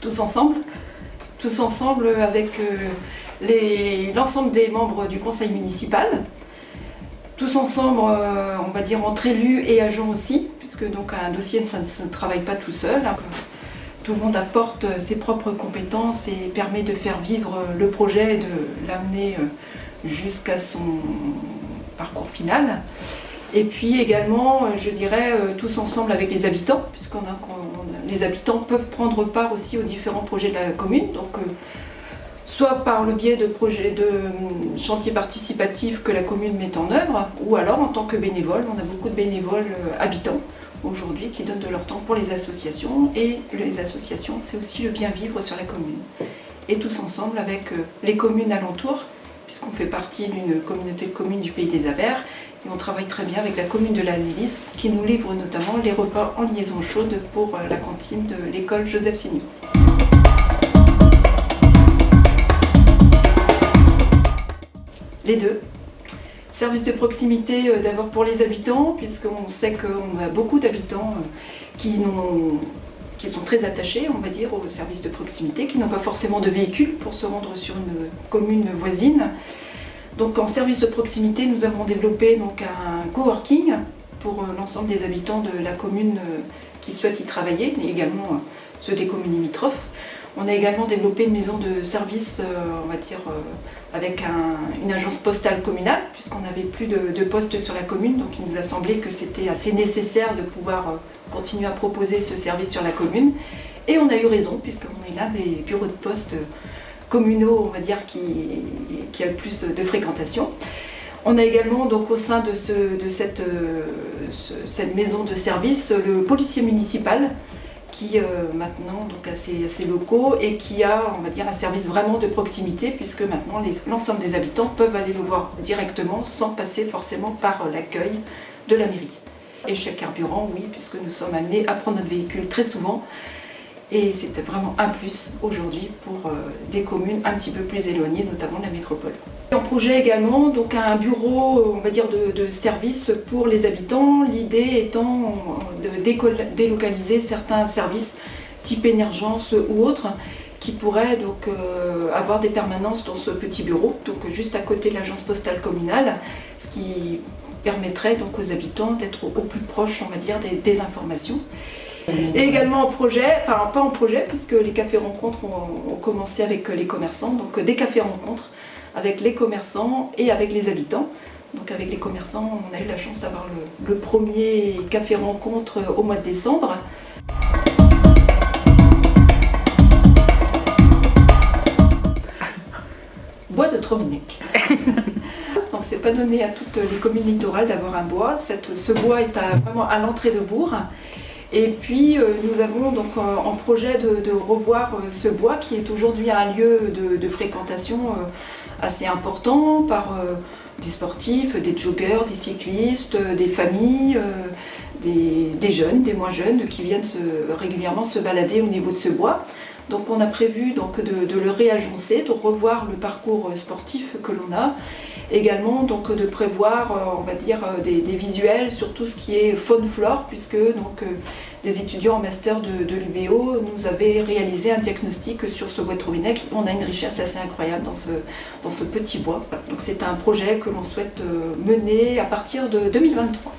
tous ensemble avec l'ensemble des membres du conseil municipal, tous ensemble, on va dire entre élus et agents aussi, puisque donc un dossier ça ne se travaille pas tout seul. Tout le monde apporte ses propres compétences et permet de faire vivre le projet et de l'amener jusqu'à son parcours final. Et puis également, je dirais, tous ensemble avec les habitants, les habitants peuvent prendre part aussi aux différents projets de la commune, donc soit par le biais de projets de chantiers participatifs que la commune met en œuvre, ou alors en tant que bénévole. On a beaucoup de bénévoles habitants aujourd'hui qui donnent de leur temps pour les associations, et les associations, c'est aussi le bien vivre sur la commune. Et tous ensemble avec les communes alentours, puisqu'on fait partie d'une communauté de communes du Pays des Abers, et on travaille très bien avec la commune de l'Annelis, qui nous livre notamment les repas en liaison chaude pour la cantine de l'école Joseph Signoux. Les deux. Service de proximité d'abord pour les habitants, puisqu'on sait qu'on a beaucoup d'habitants qui sont très attachés, on va dire, au service de proximité, qui n'ont pas forcément de véhicule pour se rendre sur une commune voisine. Donc en service de proximité, nous avons développé donc un coworking pour l'ensemble des habitants de la commune qui souhaitent y travailler, mais également ceux des communes limitrophes. On a également développé une maison de service, on va dire, avec une agence postale communale, puisqu'on n'avait plus de postes sur la commune, donc il nous a semblé que c'était assez nécessaire de pouvoir continuer à proposer ce service sur la commune. Et on a eu raison, puisqu'on est l'un des bureaux de poste communaux, on va dire, qui a le plus de fréquentation. On a également, donc, au sein de cette maison de service, le policier municipal, qui maintenant donc a ses locaux et qui a, on va dire, un service vraiment de proximité, puisque maintenant l'ensemble des habitants peuvent aller le voir directement sans passer forcément par l'accueil de la mairie. Et chèque carburant, oui, puisque nous sommes amenés à prendre notre véhicule très souvent, et c'était vraiment un plus aujourd'hui pour des communes un petit peu plus éloignées, notamment de la métropole. En projet également, donc un bureau, on va dire, de service pour les habitants, l'idée étant de délocaliser certains services type émergence ou autres qui pourraient donc avoir des permanences dans ce petit bureau, donc juste à côté de l'agence postale communale, ce qui permettrait donc aux habitants d'être au plus proche, on va dire, des informations. Et également en projet, enfin pas en projet, puisque les cafés rencontres ont commencé avec les commerçants, donc des cafés rencontres avec les commerçants et avec les habitants. Donc avec les commerçants, on a eu la chance d'avoir le premier café rencontre au mois de décembre. Bois de Trominec. Donc c'est pas donné à toutes les communes littorales d'avoir un bois. Ce bois est vraiment à l'entrée de bourg. Et puis nous avons donc en projet de revoir ce bois qui est aujourd'hui un lieu de fréquentation assez important par des sportifs, des joggeurs, des cyclistes, des familles, des jeunes, des moins jeunes qui viennent régulièrement se balader au niveau de ce bois. Donc on a prévu donc, de le réagencer, de revoir le parcours sportif que l'on a. Également donc, de prévoir on va dire, des visuels sur tout ce qui est faune-flore, puisque donc, des étudiants en master de l'UBO nous avaient réalisé un diagnostic sur ce bois de Trominec. On a une richesse assez incroyable dans ce petit bois. Donc c'est un projet que l'on souhaite mener à partir de 2023.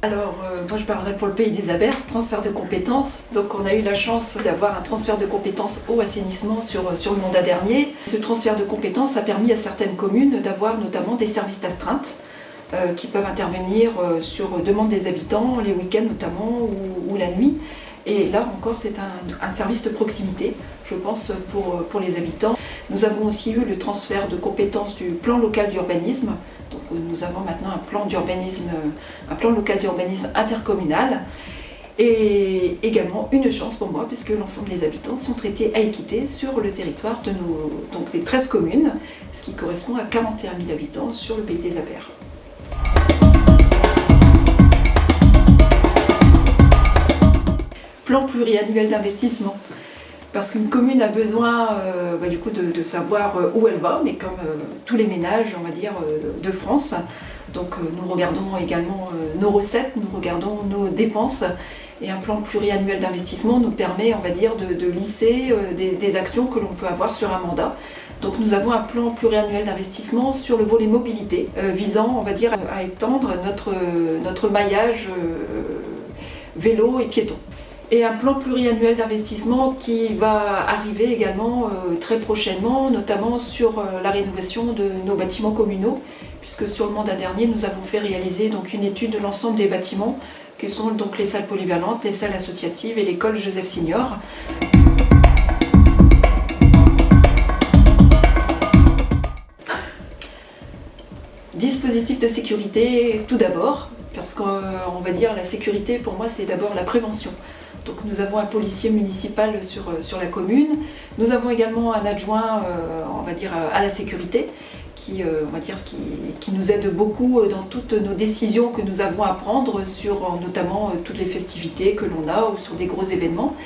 Alors, moi je parlerai pour le Pays des Abers, transfert de compétences. Donc on a eu la chance d'avoir un transfert de compétences au assainissement sur le mandat dernier. Ce transfert de compétences a permis à certaines communes d'avoir notamment des services d'astreinte qui peuvent intervenir sur demande des habitants, les week-ends notamment ou la nuit. Et là encore, c'est un service de proximité, je pense, pour les habitants. Nous avons aussi eu le transfert de compétences du plan local d'urbanisme. Donc, nous avons maintenant un plan local d'urbanisme intercommunal. Et également une chance pour moi, puisque l'ensemble des habitants sont traités à équité sur le territoire de des 13 communes, ce qui correspond à 41 000 habitants sur le Pays des Abers. Plan pluriannuel d'investissement. Parce qu'une commune a besoin du coup de savoir où elle va, mais comme tous les ménages, on va dire, de France, Donc nous regardons également nos recettes, nous regardons nos dépenses. Et un plan pluriannuel d'investissement nous permet, on va dire, de lisser des actions que l'on peut avoir sur un mandat. Donc nous avons un plan pluriannuel d'investissement sur le volet mobilité, visant, on va dire, à étendre notre maillage vélo et piéton. Et un plan pluriannuel d'investissement qui va arriver également très prochainement, notamment sur la rénovation de nos bâtiments communaux, puisque sur le mandat dernier, nous avons fait réaliser donc une étude de l'ensemble des bâtiments, qui sont donc les salles polyvalentes, les salles associatives et l'école Joseph Signor. Dispositif de sécurité tout d'abord, parce qu'on va dire la sécurité pour moi c'est d'abord la prévention. Donc nous avons un policier municipal sur la commune, nous avons également un adjoint on va dire à la sécurité qui nous aide beaucoup dans toutes nos décisions que nous avons à prendre sur notamment toutes les festivités que l'on a ou sur des gros événements.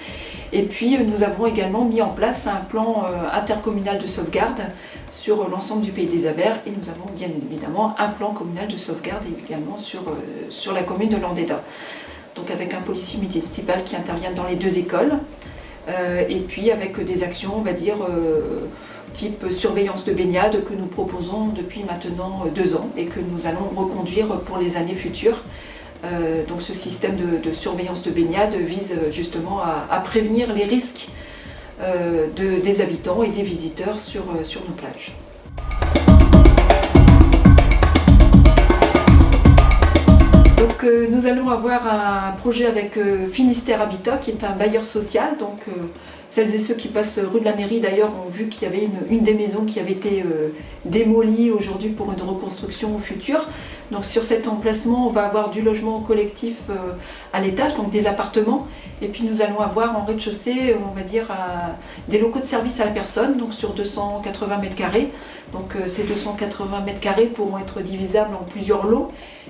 Et puis nous avons également mis en place un plan intercommunal de sauvegarde sur l'ensemble du Pays des Abers et nous avons bien évidemment un plan communal de sauvegarde également sur la commune de Landéda. Donc avec un policier municipal qui intervient dans les deux écoles et puis avec des actions, on va dire, type surveillance de baignade que nous proposons depuis maintenant 2 ans et que nous allons reconduire pour les années futures. Donc ce système de surveillance de baignade vise justement à prévenir les risques des habitants et des visiteurs sur nos plages. Donc nous allons avoir un projet avec Finistère Habitat qui est un bailleur social. Donc celles et ceux qui passent rue de la mairie d'ailleurs ont vu qu'il y avait une des maisons qui avait été démolie aujourd'hui pour une reconstruction future. Donc sur cet emplacement on va avoir du logement collectif à l'étage, donc des appartements. Et puis nous allons avoir en rez-de-chaussée, on va dire, des locaux de service à la personne, donc sur 280 mètres carrés. Donc ces 280 mètres carrés pourront être divisables en plusieurs lots,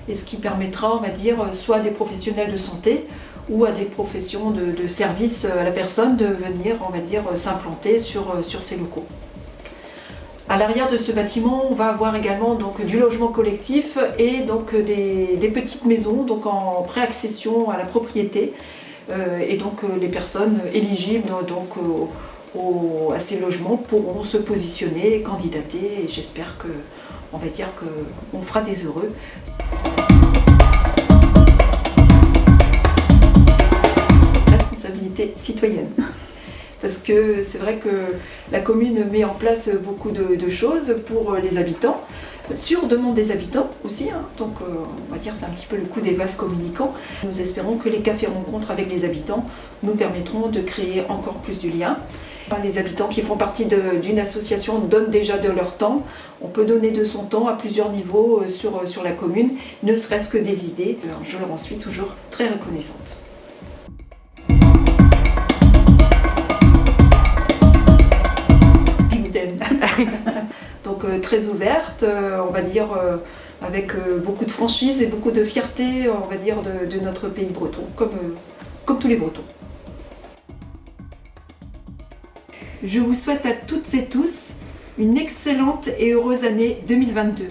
et ce qui permettra, on va dire, soit à des professionnels de santé ou à des professions de service à la personne de venir, on va dire, s'implanter sur ces locaux. À l'arrière de ce bâtiment, on va avoir également donc, du logement collectif et donc, des petites maisons donc, en préaccession à la propriété. Et donc les personnes éligibles donc, à ces logements pourront se positionner, candidater, et j'espère qu'on va dire qu'on fera des heureux. Responsabilité citoyenne. Parce que c'est vrai que la commune met en place beaucoup de choses pour les habitants, sur demande des habitants aussi, hein. Donc on va dire c'est un petit peu le coup des vases communicants. Nous espérons que les cafés rencontres avec les habitants nous permettront de créer encore plus du lien. Les habitants qui font partie d'une association donnent déjà de leur temps. On peut donner de son temps à plusieurs niveaux sur la commune, ne serait-ce que des idées. Je leur en suis toujours très reconnaissante. Donc très ouverte, on va dire avec beaucoup de franchise et beaucoup de fierté, on va dire, de notre pays breton, comme tous les Bretons. Je vous souhaite à toutes et tous une excellente et heureuse année 2022.